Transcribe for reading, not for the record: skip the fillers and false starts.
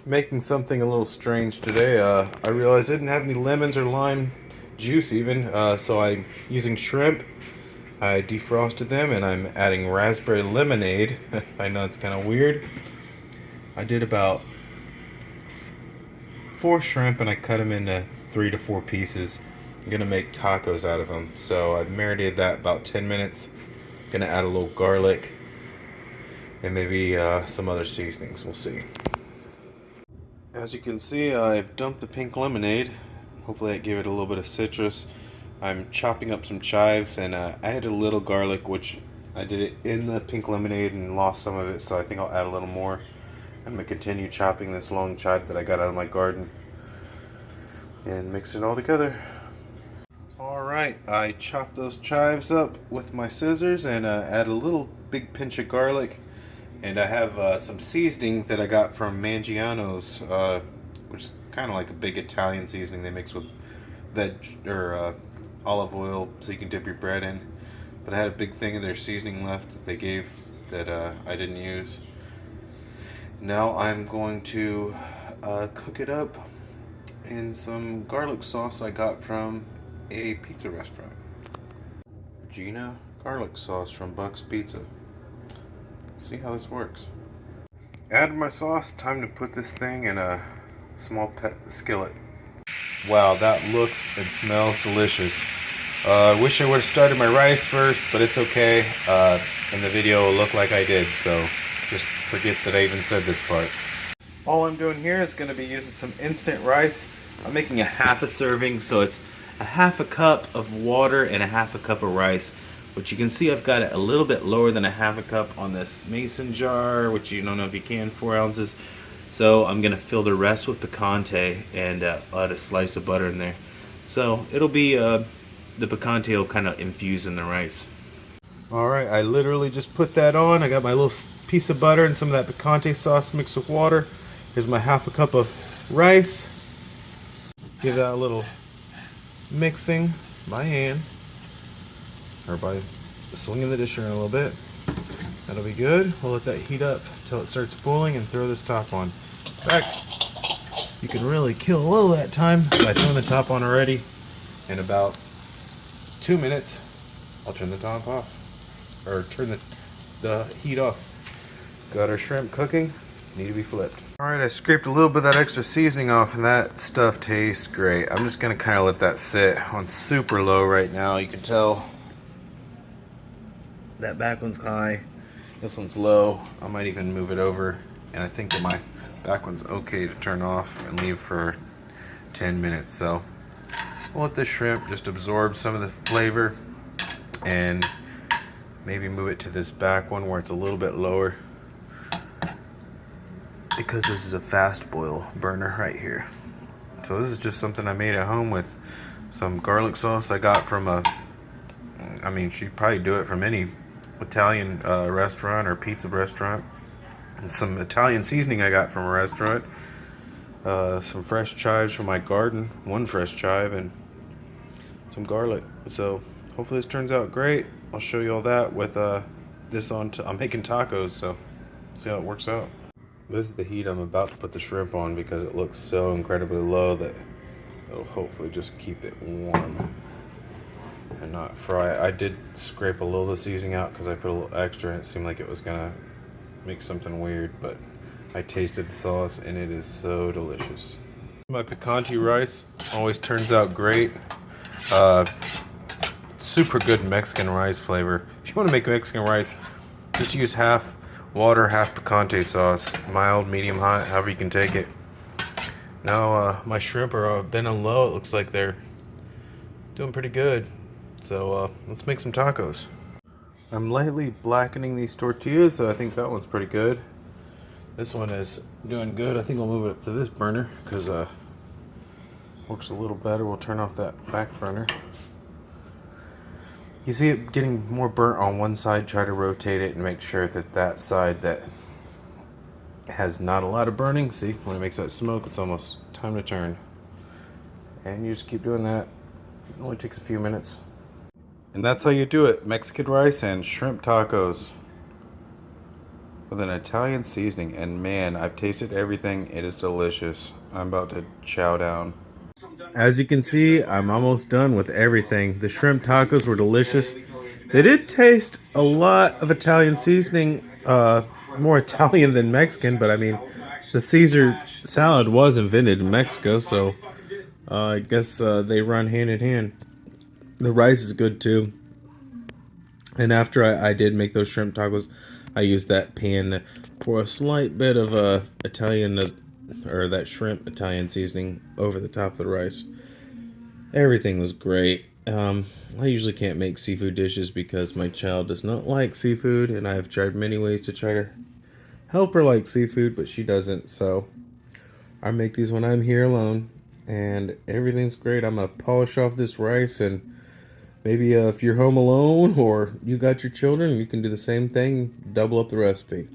Making something a little strange today. I realized I didn't have any lemons or lime juice even, so I'm using shrimp. I defrosted them and I'm adding raspberry lemonade. I know it's kind of weird. I did about 4 shrimp and I cut them into 3 to 4 pieces. I'm gonna make tacos out of them. So I've marinated that about 10 minutes. Gonna add a little garlic and maybe some other seasonings. We'll see. As you can see, I've dumped the pink lemonade. Hopefully that gave it a little bit of citrus. I'm chopping up some chives and I added a little garlic, which I did it in the pink lemonade and lost some of it, so I think I'll add a little more. I'm going to continue chopping this long chive that I got out of my garden and mix it all together. Alright, I chopped those chives up with my scissors and add a little big pinch of garlic. And I have some seasoning that I got from Mangiano's, which is kind of like a big Italian seasoning they mix with veg or olive oil so you can dip your bread in. But I had a big thing of their seasoning left that they gave that I didn't use. Now I'm going to cook it up in some garlic sauce I got from a pizza restaurant. Gina garlic sauce from Buck's Pizza. See how this works. Add my sauce. Time to put this thing in a small pet skillet. Wow, that looks and smells delicious. I wish I would have started my rice first, but it's okay. In the video it'll look like I did, so just forget that I even said this part. All I'm doing here is going to be using some instant rice. I'm making a half a serving, so it's a half a cup of water and a half a cup of rice. Which you can see I've got it a little bit lower than a half a cup on this mason jar, which you don't know if you can, 4 ounces. So I'm going to fill the rest with picante and add a slice of butter in there. So it'll be, the picante will kind of infuse in the rice. Alright, I literally just put that on. I got my little piece of butter and some of that picante sauce mixed with water. Here's my half a cup of rice. Give that a little mixing by hand. Or by swinging the dish around a little bit. That'll be good. We'll let that heat up until it starts boiling and throw this top on. In fact, you can really kill a little of that time by throwing the top on already. In about 2 minutes, I'll turn the top off. Or turn the heat off. Got our shrimp cooking. Need to be flipped. Alright, I scraped a little bit of that extra seasoning off and that stuff tastes great. I'm just going to kind of let that sit on super low right now. You can tell that back one's high, this one's low. I might even move it over, and I think that my back one's okay to turn off and leave for 10 minutes. So we'll let this shrimp just absorb some of the flavor and maybe move it to this back one where it's a little bit lower, because this is a fast boil burner right here. So this is just something I made at home with some garlic sauce I got from I mean, she'd probably do it from any Italian restaurant or pizza restaurant. And some Italian seasoning I got from a restaurant. Some fresh chives from my garden, 1 fresh chive, and some garlic. So hopefully this turns out great. I'll show you all that with this on. I'm making tacos, so see how it works out. This is the heat I'm about to put the shrimp on because it looks so incredibly low that it'll hopefully just keep it warm and not fry. I did scrape a little of the seasoning out because I put a little extra and it seemed like it was gonna make something weird, but I tasted the sauce and it is so delicious. My picante rice always turns out great. Super good Mexican rice flavor. If you want to make Mexican rice, just use half water, half picante sauce. Mild, medium, hot, however you can take it. Now my shrimp are been on low. It looks like they're doing pretty good. So let's make some tacos. I'm lightly blackening these tortillas, so I think that one's pretty good. This one is doing good. I think I'll move it up to this burner because works a little better. We'll turn off that back burner. You see it getting more burnt on one side. Try to rotate it and make sure that that side that has not a lot of burning. See, when it makes that smoke, it's almost time to turn. And you just keep doing that. It only takes a few minutes. And that's how you do it. Mexican rice and shrimp tacos. with an Italian seasoning. And man, I've tasted everything. It is delicious. I'm about to chow down. As you can see, I'm almost done with everything. The shrimp tacos were delicious. They did taste a lot of Italian seasoning, more Italian than Mexican, but I mean, the Caesar salad was invented in Mexico, so I guess they run hand in hand. The rice is good too. And after I did make those shrimp tacos, I used that pan for a slight bit of Italian, or that shrimp Italian seasoning over the top of the rice. Everything was great. I usually can't make seafood dishes because my child does not like seafood, and I have tried many ways to try to help her like seafood, but she doesn't. So I make these when I'm here alone, and everything's great. I'm gonna polish off this rice, and maybe if you're home alone or you got your children, you can do the same thing. Double up the recipe.